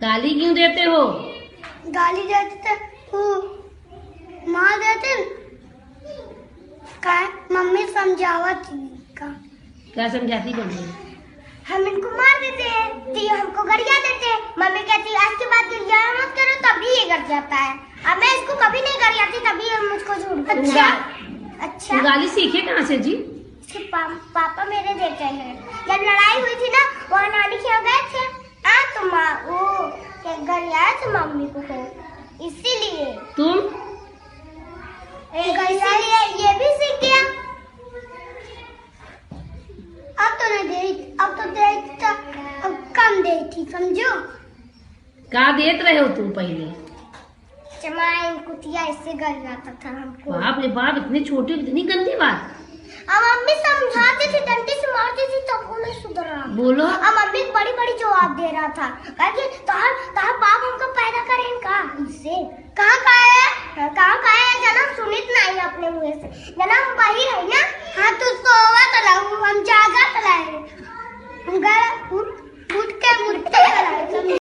गाली क्यों देते हो? गाली देते वो मार देते का मम्मी समझावत का। क्या समझाती मम्मी? हम इनको मार देते हैं तो ये हमको गरिया देते हैं। मम्मी कहती है आज के बाद गरिया मत करो, तभी ये गर जाता है। अब मैं इसको कभी नहीं गरियाती, तभी ये मुझको झूठ। अच्छा गाली सीखे कहाँ से जी? इसके पापा मेरे देते हैं। जब लड़ाई हुई थी ना, वहाँ नानी के यहाँ गए थे तो वो गरिया थे मम्मी को, इसीलिए तुम इसीलिए ये भी सीख गया। अब तो नहीं दे, अब तो दे, अब कम दे थी, समझो। क्या देत रहे हो तुम पहले? चमाइन कुतिया इससे गर जाता था हमको। बाप रे बाप, इतनी छोटी इतनी गंदी बात। अब मम्मी समझाती थी, डंडे से मारती थी, तब वो नहीं सुधरा। बोलो। अब मम्मी बड़ी बड़ी जवाब दे रहा था कि तार बाप हमको पैदा करे इनका इससे कहाँ है जन्म सुनित नहीं अपने मुँह से। जन्म वही है ना। हाँ तो सोवा तो हम जागा तो